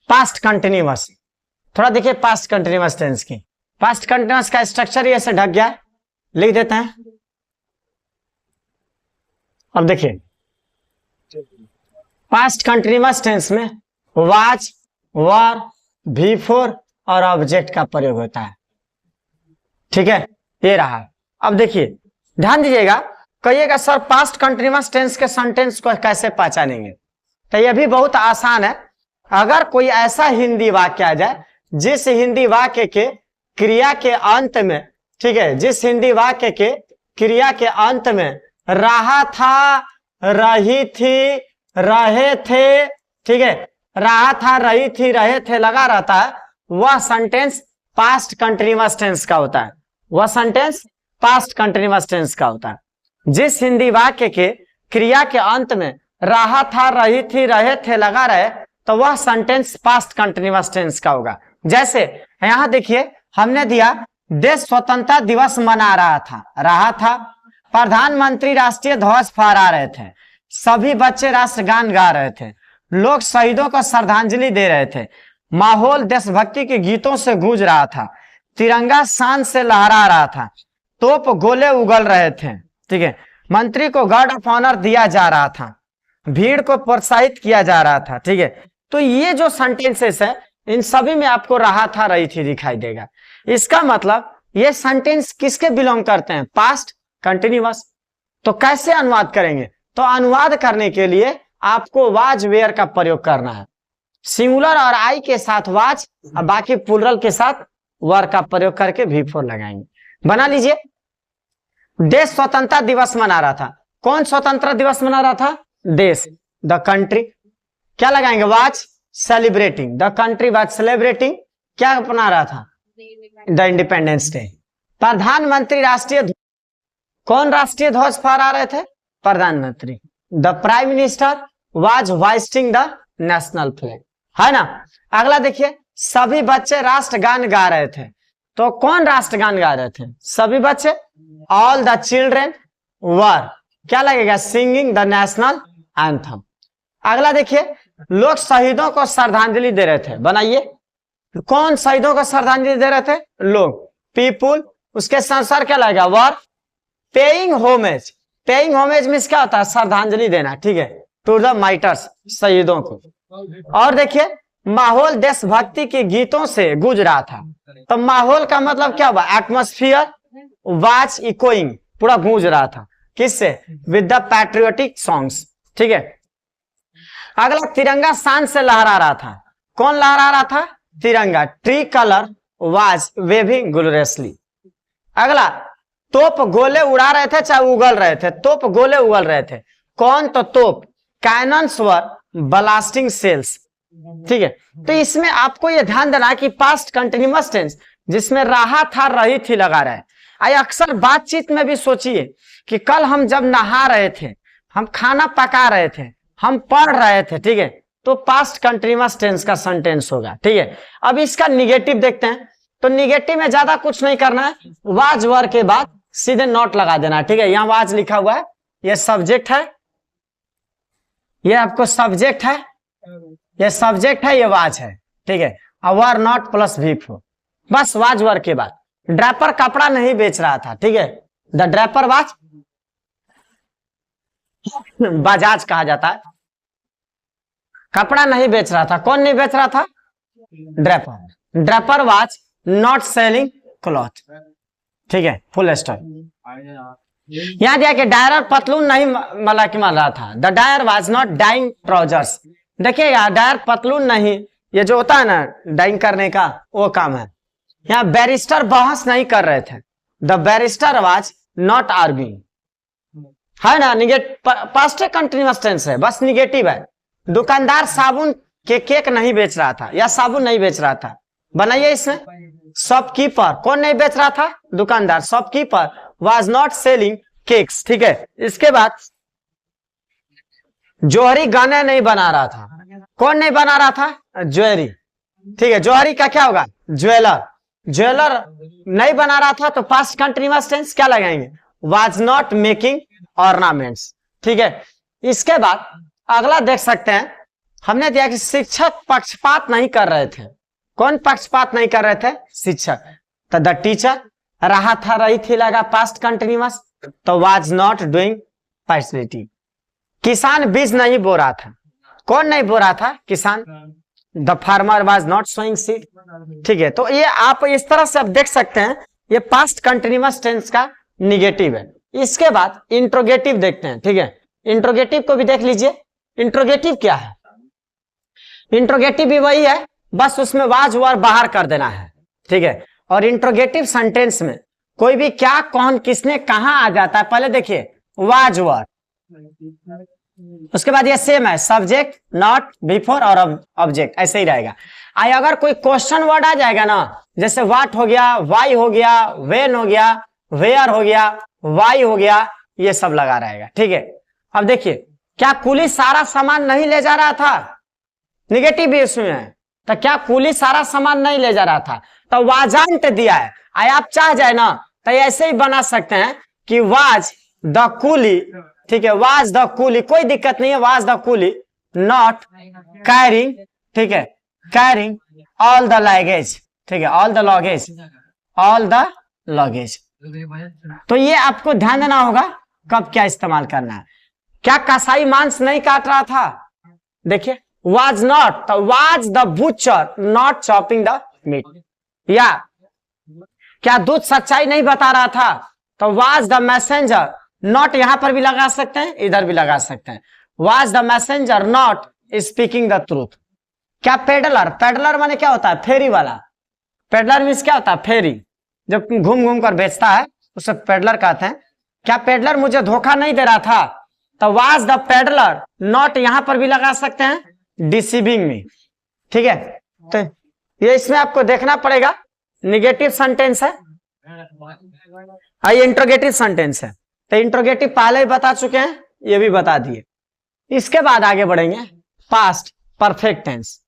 Past continuous. थोड़ा देखिए past continuous tense की। पास्ट कंटिन्यूअस का स्ट्रक्चर ये ऐसे ढक गया है, लिख देते हैं। अब देखिए पास्ट कंटिन्यूअस टेंस में वाज, वर, बिफोर और ऑब्जेक्ट का प्रयोग होता है। ठीक है, ये रहा। अब देखिए ध्यान दीजिएगा, कहिएगा सर पास्ट कंटिन्यूअस टेंस के सेंटेंस को कैसे पहचानेंगे? तो यह भी बहुत आसान है। अगर कोई ऐसा हिंदी वाक्य आ जाए जिस हिंदी वाक्य के क्रिया के अंत में, ठीक है, जिस हिंदी वाक्य के क्रिया के अंत में रहा था, रही थी, रहे थे, ठीक है, रहा था, रही थी, रहे थे लगा रहता है, वह सेंटेंस पास्ट कंटिन्यूअस टेंस का होता है। वह सेंटेंस पास्ट कंटिन्यूअस टेंस का होता है। जिस हिंदी वाक्य के क्रिया के अंत में रहा था, रही थी, रहे थे लगा रहे, तो वह सेंटेंस पास्ट कंटिन्यूअस टेंस का होगा। जैसे यहां देखिए हमने दिया देश स्वतंत्रता दिवस मना रहा था, प्रधानमंत्री राष्ट्रीय ध्वज फहरा रहे थे, सभी बच्चे राष्ट्रगान गा रहे थे, लोग शहीदों को श्रद्धांजलि दे रहे थे, माहौल देशभक्ति के गीतों से गूंज रहा था, तिरंगा शान से लहरा रहा था, तोप गोले उगल रहे थे, ठीक है, मंत्री को गार्ड ऑफ ऑनर दिया जा रहा था, भीड़ को प्रोत्साहित किया जा रहा था। ठीक है, तो ये जो सेंटेंसेस है इन सभी में आपको रहा था, रही थी दिखाई देगा। इसका मतलब ये सेंटेंस किसके बिलोंग करते हैं? Past continuous. तो कैसे अनुवाद करेंगे? तो अनुवाद करने के लिए आपको वाज वेयर का प्रयोग करना है। सिंगुलर और आई के साथ वाज और बाकी प्लूरल के साथ वर का प्रयोग करके V4 लगाएंगे। बना लीजिए, देश स्वतंत्रता दिवस मना रहा था। कौन स्वतंत्रता दिवस मना रहा था? देश, द कंट्री। क्या लगाएंगे? Was celebrating, the country was celebrating क्या मना रहा था? The independence day. प्रधानमंत्री राष्ट्रीय, कौन राष्ट्रीय ध्वज फहरा रहे थे? प्रधानमंत्री। The prime minister was hoisting the national flag, है ना। अगला देखिए, सभी बच्चे राष्ट्रगान गा रहे थे। तो कौन राष्ट्रगान गा रहे थे? सभी बच्चे, ऑल द चिल्ड्रेन वर, क्या लगेगा? Singing the national anthem. अगला देखिए, लोग शहीदों को श्रद्धांजलि दे रहे थे। बनाइए, कौन शहीदों को श्रद्धांजलि दे रहे थे? लोग, पीपुल। उसके संसार क्या लगेगा? वर। Paying homage, paying homage means क्या होता है? श्रद्धांजलि देना, ठीक है, टू द मार्टर्स, शहीदों को। और देखिए, माहौल देशभक्ति के गीतों से गूंज रहा था। तो माहौल का मतलब क्या हुआ? एटमॉस्फियर वाज इकोइंग, पूरा गूंज रहा था। किससे? विद द पैट्रियोटिक सॉन्ग्स, ठीक है। अगला, तिरंगा शान से लहरा रहा था। कौन लहरा रहा था? Tiranga, tricolour was waving gloriously. अगला, तोप गोले उड़ा रहे थे, चाहे उगल रहे थे, तोप गोले उगल रहे थे। कौन? तो तोप, कैनन्स वर ब्लास्टिंग सेल्स, ठीक है। तो इसमें आपको यह ध्यान देना है कि पास्ट कंटिन्यूअस टेंस जिसमें रहा था, रही थी लगा रहा है। आइए अक्सर बातचीत में भी सोचिए कि कल हम जब नहा रहे थे, हम खाना पका रहे थे, हम पढ़ रहे थे, ठीक है, तो पास्ट कंटिन्यूअस टेंस का सेंटेंस होगा, ठीक है। अब इसका निगेटिव देखते हैं। तो निगेटिव में ज्यादा कुछ नहीं करना है, वाज वर के बाद सीधे नॉट लगा देना, ठीक है। यहाँ वाज लिखा हुआ है, ये सब्जेक्ट है, ये आपको सब्जेक्ट है, ये सब्जेक्ट है, ये वाज है, ठीक है। और वर नॉट प्लस V4, बस वाज वर के बाद। ड्रैपर कपड़ा नहीं बेच रहा था, ठीक है, द ड्रैपर वाज, बजाज कहा जाता है, कपड़ा नहीं बेच रहा था। कौन नहीं बेच रहा था? Draper. Draper was not selling cloth, ठीक है, फुल स्टॉप। यहां दिया कि डायर पतलून नहीं मल रहा था, the dyer was not dyeing trousers. देखिए यार, डायर पतलून नहीं, ये जो होता है ना डाइंग करने का, वो काम है। यहाँ बैरिस्टर बहस नहीं कर रहे थे, the barrister was not arguing, है ना। पास्ट कंटिन्यूअस टेंस है, बस निगेटिव है। दुकानदार साबुन के केक नहीं बेच रहा था, या साबुन नहीं बेच रहा था। बनाइए इसमें, शॉपकीपर, कौन नहीं बेच रहा था? दुकानदार। Shopkeeper was not selling cakes, ठीक है। इसके बाद, जौहरी गाने नहीं बना रहा था। कौन नहीं बना रहा था? ज्वेलरी, ठीक है। जौहरी का क्या होगा? ज्वेलर। ज्वेलर नहीं बना रहा था, तो पास्ट कंटिन्यूअस टेंस क्या लगाएंगे? वाज नॉट मेकिंग ऑर्नामेंट्स, ठीक है। इसके बाद अगला देख सकते हैं हमने दिया कि शिक्षक पक्षपात नहीं कर रहे थे। कौन पक्षपात नहीं कर रहे थे? शिक्षक। तो द टीचर, रहा था रही थी लगा पास्ट कंटिन्यूअस, तो वाज नॉट डूइंग पार्शियलिटी। किसान बीज नहीं बो रहा था। कौन नहीं बो रहा था? किसान। The farmer was not sowing seed. ठीक है, तो ये आप इस तरह से आप देख सकते हैं, ये पास्ट कंटिन्यूअस टेंस का निगेटिव है। इसके बाद इंट्रोगेटिव देखते हैं। ठीक है, इंट्रोगेटिव को भी देख लीजिए। इंट्रोगेटिव क्या है? इंट्रोगेटिव भी वही है, बस उसमें वाज वर बाहर कर देना है। ठीक है, और इंट्रोगेटिव सेंटेंस में कोई भी क्या, कौन, किसने, कहां आ जाता है। पहले देखिए वाज वर, उसके बाद ये सेम है, सब्जेक्ट, नॉट, बिफोर और ऑब्जेक्ट, ऐसे ही रहेगा। अगर कोई क्वेश्चन वर्ड आ जाएगा ना, जैसे व्हाट हो गया, वाई हो गया, व्हेन हो गया, वेयर हो गया, वाई हो गया, ये सब लगा रहेगा। ठीक है, अब देखिए, क्या कुली सारा सामान नहीं ले जा रहा था? निगेटिव भी इसमें है। तो क्या कुली सारा सामान नहीं ले जा रहा था? तो वाजंट दिया है। आप चाह जाए ना तो ऐसे ही बना सकते हैं कि वाज द कुली। ठीक है, वाज द कुली, कोई दिक्कत नहीं है, was the coolie not carrying. ठीक है, कैरिंग ऑल द लगेज। ठीक है, all the luggage, all the luggage. तो ये आपको ध्यान देना होगा कब क्या इस्तेमाल करना है। क्या कसाई मांस नहीं काट रहा था? देखिए was not, तो was the butcher not chopping the meat। या क्या दूध सच्चाई नहीं बता रहा था? तो was the messenger not, यहां पर भी लगा सकते हैं, इधर भी लगा सकते हैं। was the messenger not speaking the truth। क्या पेडलर, पेडलर माने क्या होता है? फेरी वाला। पेडलर मीन्स क्या होता है? फेरी, जब घूम घूम कर बेचता है उसे पेडलर कहते हैं। क्या पेडलर मुझे धोखा नहीं दे रहा था? तो was the peddler not, यहां पर भी लगा सकते हैं, डिसीविंग में। ठीक है, तो ये इसमें आपको देखना पड़ेगा, निगेटिव सेंटेंस है, इंट्रोगेटिव सेंटेंस है। तो इंट्रोगेटिव पहले ही बता चुके हैं, ये भी बता दिए। इसके बाद आगे बढ़ेंगे पास्ट परफेक्ट टेंस।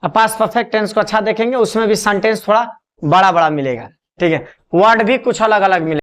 अब पास्ट परफेक्ट टेंस को अच्छा देखेंगे, उसमें भी सेंटेंस थोड़ा बड़ा बड़ा मिलेगा। ठीक है, वर्ड भी कुछ अलग अलग मिलेगा।